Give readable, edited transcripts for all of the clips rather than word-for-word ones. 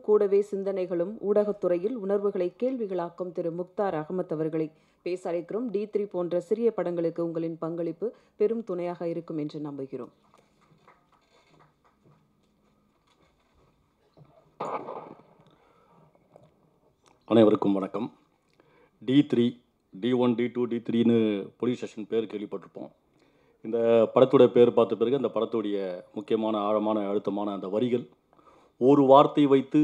கூடவே சிந்தனைகளும் ஊடகத்துறையில் உணர்வுகளை கேள்விகளாக்கும் திரு முக்தார் அகமத் அவர்களை பேச அழைக்கிறோம். D3 போன்ற சிறிய படங்களுக்கு உங்களின் பங்களிப்பு பெரும் துணையாக இருக்கும் என்று நம்புகிறோம். அனைவருக்கும் வணக்கம். D3, D1, D2, D3ன்னு police station பேர் கேள்விப்பட்டிருப்போம். இந்த படத்துடைய பேர் பார்த்த பிறகு அந்த படத்துடைய முக்கியமான ஆழமான அழுத்தமான அந்த வரிகள், ஒரு வார்த்தை வைத்து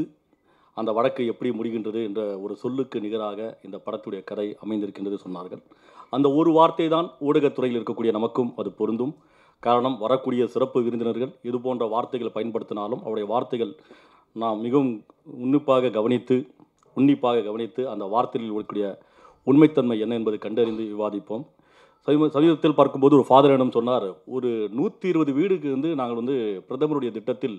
அந்த வழக்கு எப்படி முடிகின்றது என்ற ஒரு சொல்லுக்கு நிகராக இந்த படத்துடைய கதை அமைந்திருக்கின்றது சொன்னார்கள். அந்த ஒரு வார்த்தை தான் ஊடகத்துறையில் இருக்கக்கூடிய நமக்கும் அது பொருந்தும். காரணம், வரக்கூடிய சிறப்பு விருந்தினர்கள் இது போன்ற வார்த்தைகளை பயன்படுத்தினாலும் அவருடைய வார்த்தைகள் நாம் மிகவும் உன்னிப்பாக கவனித்து அந்த வார்த்தையில் இருக்கக்கூடிய உண்மைத்தன்மை என்ன என்பதை கண்டறிந்து விவாதிப்போம். சமீபத்தில் பார்க்கும்போது ஒரு ஃபாதரிடம் சொன்னார், ஒரு 120 வீடுக்கு நாங்கள் பிரதமருடைய திட்டத்தில்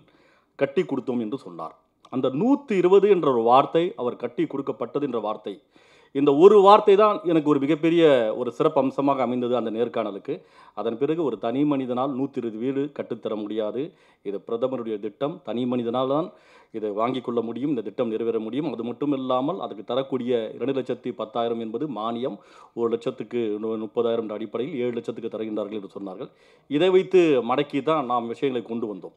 கட்டி கொடுத்தோம் என்று சொன்னார். அந்த 120 என்ற ஒரு வார்த்தை, அவர் கட்டி கொடுக்கப்பட்டது என்ற வார்த்தை, இந்த ஒரு வார்த்தை தான் எனக்கு ஒரு மிகப்பெரிய ஒரு சிறப்பு அம்சமாக அமைந்தது அந்த நேர்காணலுக்கு. அதன் பிறகு ஒரு தனி மனிதனால் 120 வீடு கட்டுத்தர முடியாது. இது பிரதமருடைய திட்டம். தனி மனிதனால் தான் இதை வாங்கி கொள்ள முடியும், இந்த திட்டம் நிறைவேற முடியும். அது மட்டும் இல்லாமல் அதுக்கு தரக்கூடிய 2,10,000 என்பது மானியம். 1,00,000க்கு 30,000 என்ற அடிப்படையில் 7,00,000க்கு தருகின்றார்கள் என்று சொன்னார்கள். இதை வைத்து மடக்கி தான் நாம் விஷயங்களை கொண்டு வந்தோம்.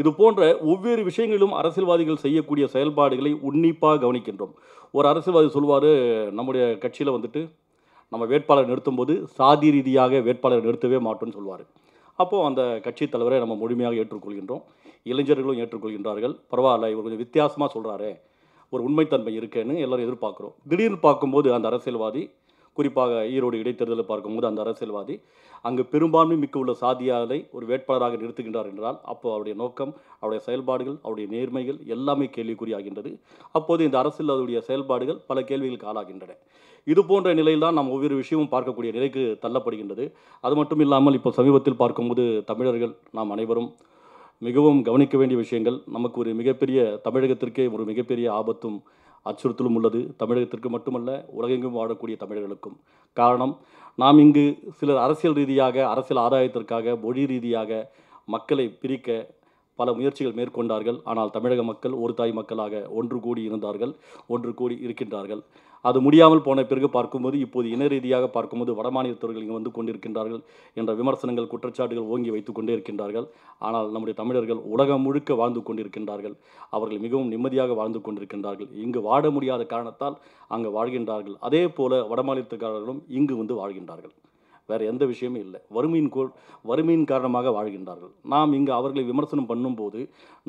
இது போன்ற ஒவ்வொரு விஷயங்களிலும் அரசியல்வாதிகள் செய்யக்கூடிய செயல்பாடுகளை உன்னிப்பாக கவனிக்கின்றோம். ஒரு அரசியல்வாதி சொல்வார், நம்முடைய கட்சியில் நம்ம வேட்பாளர் நிறுத்தும்போது சாதி ரீதியாக வேட்பாளர் நிறுத்தவே மாட்டோம்னு சொல்வார். அப்போது அந்த கட்சி தலைவரை நம்ம முழுமையாக ஏற்றுக்கொள்கின்றோம். இளைஞர்களும் ஏற்றுக்கொள்கின்றார்கள். பரவாயில்ல, இவர் கொஞ்சம் வித்தியாசமாக சொல்கிறாரே, ஒரு உண்மைத்தன்மை இருக்கேன்னு எல்லோரும் எதிர்பார்க்குறோம். திடீர்னு பார்க்கும்போது அந்த அரசியல்வாதி, குறிப்பாக ஈரோடு இடைத்தேர்தலை பார்க்கும்போது அந்த அரசியல்வாதி அங்கு பெரும்பான்மை மிக்க உள்ள சாதியாரை ஒரு வேட்பாளராக நிறுத்துகின்றார் என்றால் அப்போ அவருடைய நோக்கம், அவருடைய செயல்பாடுகள், அவருடைய நேர்மைகள் எல்லாமே கேள்விக்குறியாகின்றது. அப்போது இந்த அரசியலுடைய செயல்பாடுகள் பல கேள்விகளுக்கு ஆளாகின்றன. இது போன்ற நிலையில் தான் நாம் ஒவ்வொரு விஷயமும் பார்க்கக்கூடிய நிலைக்கு தள்ளப்படுகின்றது. அது மட்டும் இல்லாமல் இப்போ சமீபத்தில் பார்க்கும்போது தமிழர்கள் நாம் அனைவரும் மிகவும் கவனிக்க வேண்டிய விஷயங்கள், நமக்கு ஒரு மிகப்பெரிய தமிழகத்திற்கே ஒரு மிகப்பெரிய ஆபத்தும் அச்சுறுத்தலும் உள்ளது. தமிழகத்திற்கு மட்டுமல்ல, உலகெங்கும் வாழக்கூடிய தமிழர்களுக்கும். காரணம், நாம் இங்கு சிலர் அரசியல் ரீதியாக, அரசியல் ஆதாயத்திற்காக, மொழி ரீதியாக மக்களை பிரிக்க பல முயற்சிகள் மேற்கொண்டார்கள். ஆனால் தமிழக மக்கள் ஒரு தாய் மக்களாக ஒன்று கூடி இருந்தார்கள், ஒன்று கூடி இருக்கின்றார்கள். அது முடியாமல் போன பிறகு பார்க்கும்போது இப்போது இன ரீதியாக பார்க்கும்போது வடமாநிலத்தவர்கள் இங்கே கொண்டிருக்கின்றார்கள் என்ற விமர்சனங்கள், குற்றச்சாட்டுகள் ஓங்கி வைத்து கொண்டே இருக்கின்றார்கள். ஆனால் நம்முடைய தமிழர்கள் உலகம் முழுக்க வாழ்ந்து கொண்டிருக்கின்றார்கள். அவர்கள் மிகவும் நிம்மதியாக வாழ்ந்து கொண்டிருக்கின்றார்கள். இங்கு வாழ முடியாத காரணத்தால் அங்கு வாழ்கின்றார்கள். அதே போல வடமாநிலத்துக்காரர்களும் இங்கு வாழ்கின்றார்கள். வேறு எந்த விஷயமும் இல்லை. வறுமையின் காரணமாக வாழ்கின்றார்கள். நாம் இங்கு அவர்களை விமர்சனம் பண்ணும்போது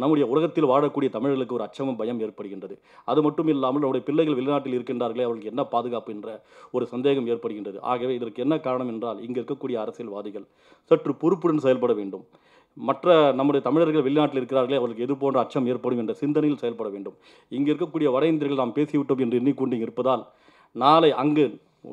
நம்முடைய உலகத்தில் வாழக்கூடிய தமிழர்களுக்கு ஒரு அச்சமும் பயம் ஏற்படுகின்றது. அது மட்டும் இல்லாமல் நம்முடைய பிள்ளைகள் வெளிநாட்டில் இருக்கின்றார்களே, அவர்களுக்கு என்ன பாதுகாப்பு என்ற ஒரு சந்தேகம் ஏற்படுகின்றது. ஆகவே இதற்கு என்ன காரணம் என்றால், இங்கே இருக்கக்கூடிய அரசியல்வாதிகள் சற்று பொறுப்புடன் செயல்பட வேண்டும். மற்ற நம்முடைய தமிழர்கள் வெளிநாட்டில் இருக்கிறார்களே, அவர்களுக்கு எது போன்ற அச்சம் ஏற்படும் என்ற சிந்தனையில் செயல்பட வேண்டும். இங்கே இருக்கக்கூடிய வட இந்தியர்கள் நாம் பேசிவிட்டோம் என்று எண்ணிக்கொண்டு இருப்பதால், நாளை அங்கு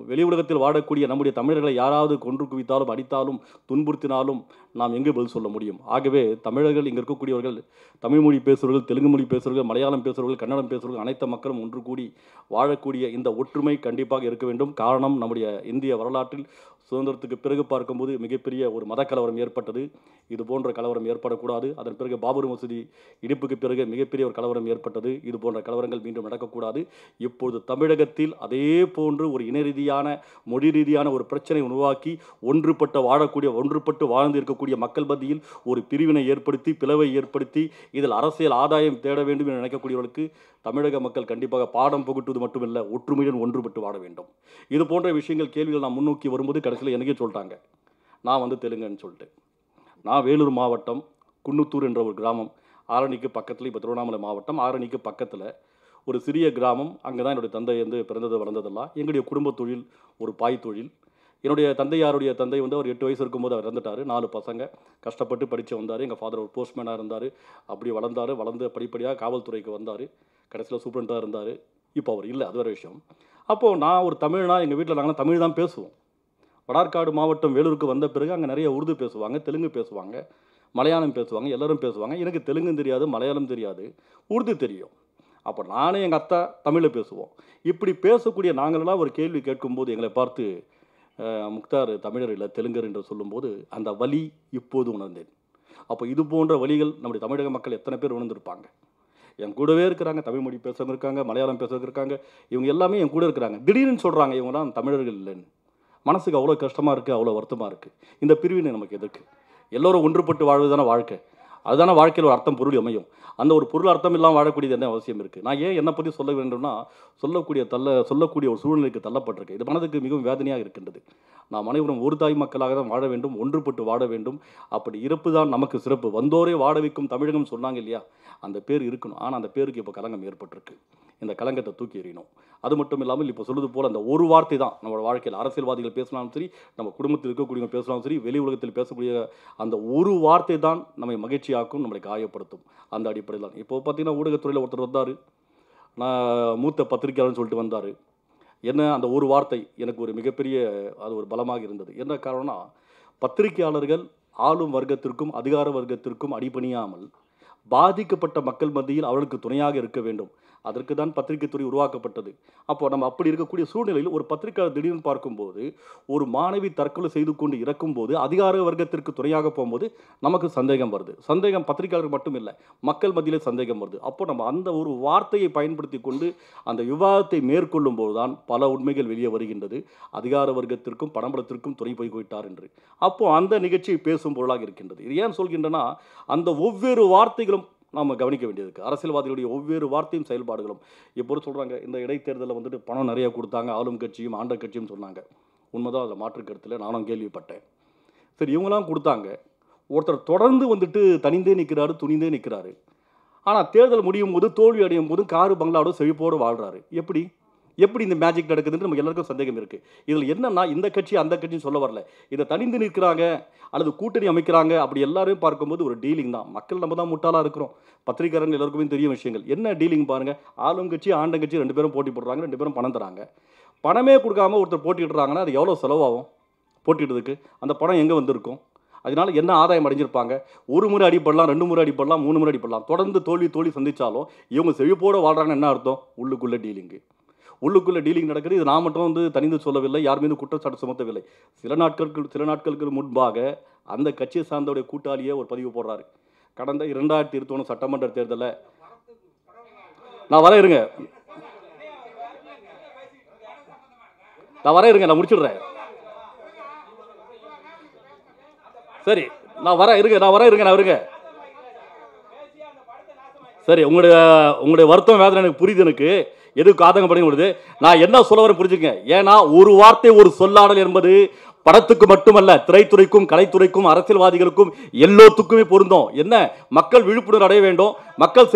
வெளி உலகத்தில் வாழக்கூடிய நம்முடைய தமிழர்களை யாராவது கொன்று குவித்தாலும், அடித்தாலும், துன்புறுத்தினாலும் நாம் எங்கே பதில் சொல்ல முடியும்? ஆகவே தமிழர்கள், இங்கே இருக்கக்கூடியவர்கள், தமிழ் மொழி பேசுகிறவர்கள், தெலுங்கு மொழி பேசுகிறவர்கள், மலையாளம் பேசுகிறவர்கள், கன்னடம் பேசுகிறவர்கள், அனைத்து மக்களும் ஒன்று கூடி வாழக்கூடிய இந்த ஒற்றுமை கண்டிப்பாக இருக்க வேண்டும். காரணம், நம்முடைய இந்திய வரலாற்றில் சுதந்திரத்துக்கு பிறகு பார்க்கும்போது மிகப்பெரிய ஒரு மத கலவரம் ஏற்பட்டது. இது போன்ற கலவரம் ஏற்படக்கூடாது. அதன் பிறகு பாபர் மசூதி இடிப்புக்கு பிறகு மிகப்பெரிய ஒரு கலவரம் ஏற்பட்டது. இது போன்ற கலவரங்கள் மீண்டும் நடக்கக்கூடாது. இப்பொழுது தமிழகத்தில் அதே போன்று ஒரு இன ரீதியான, மொழி ரீதியான ஒரு பிரச்சனை உருவாக்கி ஒன்றுபட்டு வாழ்ந்து இருக்கக்கூடிய மக்கள் மத்தியில் ஒரு பிரிவினை ஏற்படுத்தி, பிளவை ஏற்படுத்தி, இதில் அரசியல் ஆதாயம் தேட வேண்டும் என்று நினைக்கக்கூடியவர்களுக்கு தமிழக மக்கள் கண்டிப்பாக பாடம் புகட்டுவது மட்டுமில்ல, ஒற்றுமையுடன் ஒன்றுபட்டு வாழ வேண்டும். இது போன்ற விஷயங்கள், கேள்விகள் நாம் முன்னோக்கி வரும்போது கடைசியில் எனக்கே சொல்லிட்டாங்க, நான் தெலுங்குன்னு சொல்லிட்டு. நான் வேலூர் மாவட்டம் குன்னத்தூர் என்ற ஒரு கிராமம், ஆரணிக்கு பக்கத்தில், இப்போ திருவண்ணாமலை மாவட்டம் ஆரணிக்கு பக்கத்தில் ஒரு சிறிய கிராமம். அங்கே தான் என்னுடைய தந்தை பிறந்தது வளர்ந்ததெல்லாம். எங்களுடைய குடும்ப தொழில் ஒரு பாய் தொழில். என்னுடைய தந்தையாருடைய தந்தை அவர் 8 வயசு இருக்கும்போது அவர் இறந்துட்டார். 4 பசங்க, கஷ்டப்பட்டு படித்து வந்தார். எங்கள் ஃபாதர் ஒரு போஸ்ட்மேனாக இருந்தார். அப்படி வளர்ந்து படிப்படியாக காவல்துறைக்கு வந்தார். கடைசியில் சூப்பரண்டாக இருந்தார். இப்போ அவர் இல்லை, அது வேறு விஷயம். அப்போது நான் ஒரு தமிழ்னா, எங்கள் வீட்டில் நாங்களாம் தமிழ் தான் பேசுவோம். வடார்காடு மாவட்டம் வேலூருக்கு வந்த பிறகு அங்கே நிறைய உருது பேசுவாங்க, தெலுங்கு பேசுவாங்க, மலையாளம் பேசுவாங்க, எல்லோரும் பேசுவாங்க. எனக்கு தெலுங்கும் தெரியாது, மலையாளம் தெரியாது, உருது தெரியும். அப்போ நானே எங்கள் அத்தா தமிழில் பேசுவோம். இப்படி பேசக்கூடிய நாங்களெல்லாம் ஒரு கேள்வி கேட்கும்போது எங்களை பார்த்து, முக்தார் தமிழர் இல்லை தெலுங்கர் என்று சொல்லும்போது அந்த வலி இப்போது உணர்ந்தேன். அப்போ இது போன்ற வலிகள் நம்முடைய தமிழக மக்கள் எத்தனை பேர் உணர்ந்திருப்பாங்க? என் கூடவே இருக்கிறாங்க. தமிழ் மொழி பேசுறவங்க இருக்காங்க, மலையாளம் பேசுறவங்க இருக்காங்க. இவங்க எல்லாமே என் கூட இருக்கிறாங்க. திடீர்னு சொல்றாங்க இவங்கலாம் தமிழர்கள் இல்லைன்னு. மனசுக்கு அவ்வளோ கஷ்டமா இருக்கு, அவ்வளோ வருத்தமா இருக்கு. இந்த பிரிவினை நமக்கு எதுக்கு? எல்லோரும் ஒன்றுபட்டு வாழ்வது தானே வாழ்க்கை. அதுதானே வாழ்க்கையில் ஒரு அர்த்தம் பொருள் அமையும். அந்த ஒரு பொருள் அர்த்தம் இல்லாமல் வாழக்கூடியது என்ன அவசியம் இருக்குது? நான் ஏன் என்னை பற்றி சொல்ல வேண்டும்னா, சொல்லக்கூடிய ஒரு சூழ்நிலைக்கு தள்ளப்பட்டிருக்கு. இது மனதுக்கு மிகவும் வேதனையாக இருக்கின்றது. நாம் அனைவரும் ஒரு தாய் மக்களாக தான் வாழ வேண்டும், ஒன்றுபட்டு வாழ வேண்டும். அப்படி இருப்பு தான் நமக்கு சிறப்பு. வந்தோரே வாழ வைக்கும் தமிழகம் சொன்னாங்க இல்லையா? அந்த பேர் இருக்கணும். ஆனால் அந்த பேருக்கு இப்போ களங்கம் ஏற்பட்டிருக்கு. இந்த களங்கத்தை தூக்கி எறியணும். அது மட்டும் இல்லாமல் இப்போ சொல்வது போல் அந்த ஒரு வார்த்தை தான் நம்மளோட வாழ்க்கையில் அரசியல்வாதிகள் பேசினாலும் சரி, நம்ம குடும்பத்தில் இருக்கக்கூடியவங்க பேசினாலும் சரி, வெளி உலகத்தில் பேசக்கூடிய அந்த ஒரு வார்த்தை தான் நம்மை மகிழ்ச்சியாக்கும், நம்மளை காயப்படுத்தும். அந்த அடிப்படையில் தான் இப்போ பார்த்தீங்கன்னா ஊடகத்துறையில் ஒருத்தர் வந்தார். நான் மூத்த பத்திரிகையாளர்னு சொல்லிட்டு வந்தார். என்ன அந்த ஒரு வார்த்தை எனக்கு ஒரு மிகப்பெரிய அது ஒரு பலமாக இருந்தது. என்ன காரணம்னா, பத்திரிகையாளர்கள் ஆளும் வர்க்கத்திற்கும் அதிகார வர்க்கத்திற்கும் அடிபணியாமல் பாதிக்கப்பட்ட மக்கள் மத்தியில் அவர்களுக்கு துணையாக இருக்க வேண்டும். அதற்கு தான் பத்திரிகை துறை உருவாக்கப்பட்டது. அப்போ நம்ம அப்படி இருக்கக்கூடிய சூழ்நிலையில் ஒரு பத்திரிகையாளர் திடீர்னு பார்க்கும்போது, ஒரு மாணவி தற்கொலை செய்து கொண்டு இறக்கும்போது அதிகார வர்க்கத்திற்கு துணையாக போகும்போது நமக்கு சந்தேகம் வருது. சந்தேகம் பத்திரிகையாளர் மட்டும் இல்லை, மக்கள் மத்தியிலே சந்தேகம் வருது. அப்போ நம்ம அந்த ஒரு வார்த்தையை பயன்படுத்தி கொண்டு அந்த விவாதத்தை மேற்கொள்ளும் போது தான் பல உண்மைகள் வெளியே வருகின்றது. அதிகார வர்க்கத்திற்கும் பணபலத்திற்கும் துணை போய்விட்டார் என்று. அப்போ அந்த நிகழ்ச்சியை பேசும் பொருளாக இருக்கின்றது. இது ஏன் சொல்கின்றனா, அந்த ஒவ்வொரு வார்த்தைகளும் நாம் கவனிக்க வேண்டியது இருக்குது. அரசியல்வாதிகளுடைய ஒவ்வொரு வார்த்தையும் செயல்பாடுகளும் இப்போ சொல்கிறாங்க, இந்த இடைத்தேர்தலில் வந்துட்டு பணம் நிறைய கொடுத்தாங்க ஆளும் கட்சியும் ஆண்ட கட்சியும் சொன்னாங்க. உண்மைதான், அதில் மாற்று கருத்தில் நானும் கேள்விப்பட்டேன். சரி, இவங்களாம் கொடுத்தாங்க. ஒருத்தர் தொடர்ந்து வந்துட்டு தனிந்தே நிற்கிறாரு, துணிந்தே நிற்கிறாரு. ஆனால் தேர்தல் முடியும் போது தோல்வி அடையும் போது காரு பங்களாவோட செழிப்போடு வாழ்கிறாரு. எப்படி இந்த மேஜிக் நடக்குதுன்னு நமக்கு எல்லாருக்கும் சந்தேகம் இருக்குது. இதில் என்னன்னா, இந்த கட்சி அந்த கட்சின்னு சொல்ல வரல. இதை தனிந்து நிற்கிறாங்க அல்லது கூட்டணி அமைக்கிறாங்க அப்படி எல்லாரும் பார்க்கும்போது ஒரு டீலிங் தான். மக்கள் நம்ம தான் முட்டாளாக இருக்கிறோம். பத்திரிகையாளர்கள் எல்லாருக்குமே தெரிய விஷயங்கள். என்ன டீலிங் பாருங்கள். ஆளும் கட்சி ஆண்ட கட்சி 2 பேரும் போட்டி போடுறாங்க, 2 பேரும் பணம் தராங்க. பணமே கொடுக்காம ஒருத்தர் போட்டிடுறாங்கன்னா அது எவ்வளோ செலவாகும் போட்டிடுறதுக்கு? அந்த பணம் எங்கே வந்திருக்கும்? அதனால என்ன ஆதாயம் அடைஞ்சிருப்பாங்க? ஒரு முறை அடிப்படலாம், 2 முறை அடிப்படலாம், 3 முறை அடிப்படலாம். தொடர்ந்து தோல்வி சந்திச்சாலும் இவங்க செழிப்போடு வாழ்றாங்கன்னு என்ன அர்த்தம்? உள்ளுக்குள்ளே டீலிங் நடக்குது. இது நான் மட்டும் தனிந்து சொல்லவில்லை, யார் மீது குற்றச்சாட்டு சுமத்தவில்லை. சில நாட்களுக்கு முன்பாக அந்த கட்சியை சார்ந்தவுடைய கூட்டாளியே ஒரு பதிவு போடுறாரு. கடந்த 2021 சட்டமன்ற தேர்தலில் நான் நான் முடிச்சிடுறேன். சரி, நான் வரேன். சரி, உங்களுடைய வருத்தம் வேதனை எனக்கு புரியுது. எனக்கு எதுக்கு ஆதங்கப்படுது? நான் என்ன சொல்ல வரேன் புரிஞ்சுங்க. ஏன்னா ஒரு வார்த்தை ஒரு சொல்லாடல் என்பது படத்துக்கு மட்டுமல்ல, திரைத்துறைக்கும் கலைத்துறைக்கும் அரசியல்வாதிகளுக்கும் எல்லோத்துக்குமே பொருந்தும். என்ன, மக்கள் விழிப்புணர்வு அடைய வேண்டும். மக்கள்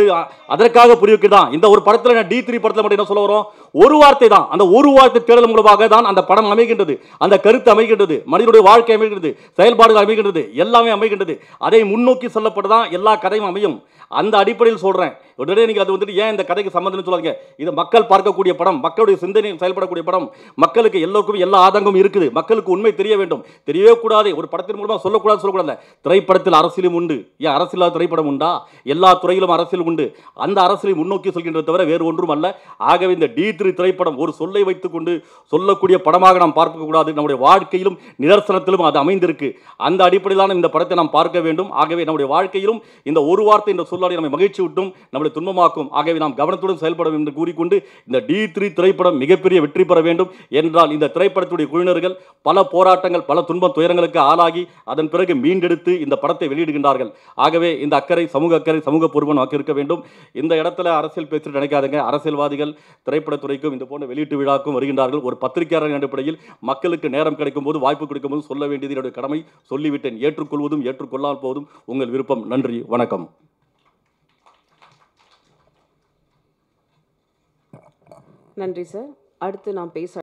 அதற்காக புரிவிக்கு தான் இந்த ஒரு படத்தில் D3 படத்தில் மட்டும் என்ன சொல்ல வரோம்? ஒரு வார்த்தை தான். அந்த ஒரு வார்த்தை தேடல் மூலமாக தான் அந்த படம் அமைகின்றது, அந்த கருத்து அமைகின்றது, மனிதனுடைய வாழ்க்கை அமைகின்றது, செயல்பாடுகள் அமைகின்றது, எல்லாமே அமைகின்றது. அதை முன்னோக்கி சொல்லப்பட்டுதான் எல்லா கதையும் அமையும். அந்த அடிப்படையில் சொல்றேன். உடனே நீங்க அது வந்துட்டு ஏன் இந்த கதைக்கு சம்பந்தம்னு சொல்லாதீங்க. இது மக்கள் பார்க்கக்கூடிய படம், மக்களுடைய சிந்தனை செயல்படக்கூடிய படம். மக்களுக்கு எல்லோருக்கும் எல்லா ஆதங்கமும் இருக்குது. மக்களுக்கு உண்மை தெரிய வேண்டும். தெரியவே கூடாது. ஒரு படத்தின் மூலமாக சொல்லக்கூடாது. திரைப்படத்தில் அரசியலும் உண்டு. ஏன் அரசியல் திரைப்படம் உண்டா? எல்லா துறையிலும் அரசியல் உண்டு. அந்த அரசியலை முன்னோக்கி சொல்கின்றதை தவிர வேறு ஒன்றும் அல்ல. ஆகவே இந்த D3 திரைப்படம் ஒரு சொல்லை வைத்துக் கொண்டு சொல்லக்கூடிய படமாக நாம் பார்க்க கூடாது. நம்முடைய வாழ்க்கையிலும் நிதர்சனத்திலும் அது அமைந்திருக்கு. அந்த அடிப்படையிலான இந்த படத்தை நாம் பார்க்க வேண்டும். ஆகவே நம்முடைய வாழ்க்கையிலும் இந்த ஒரு வார்த்தை இந்த சொல்லாடி நம்மை மகிழ்ச்சி விட்டும் நம்மளை துன்பமாக்கும். ஆகவே நாம் கவனத்துடன் செயல்பட வேண்டும் என்று கூறிக்கொண்டு இந்த D3 திரைப்படம் மிகப்பெரிய வெற்றி பெற வேண்டும் என்றால் இந்த திரைப்படத்துடைய குழுவினர்கள் பல போராட்டங்கள், பல துன்பம் துயரங்களுக்கு ஆளாகி அதன் பிறகு மீண்டெடுத்து இந்த படத்தை வெளியிடுகின்றார்கள். ஆகவே இந்த அக்கறை, சமூக பொறுப்பு நமக்கு இருக்க வேண்டும். இந்த இடத்துல அரசியல் பேசிட்டு நினைக்காதீங்க. அரசியல்வாதிகள் திரைப்படத்துறைக்கும் இந்த போன்ற வெளியீட்டு விழாக்கும் வருகின்றார்கள். ஒரு பத்திரிகையாளர் அடிப்படையில் மக்களுக்கு நேரம் கிடைக்கும் போது, வாய்ப்பு கிடைக்கும் போது சொல்ல வேண்டியது என்னுடைய கடமை. சொல்லிவிட்டேன். ஏற்றுக்கொள்வதும் ஏற்றுக்கொள்ளாமல் போவதும் உங்கள் விருப்பம். நன்றி, வணக்கம். நன்றி சார். அடுத்து நாம் பேச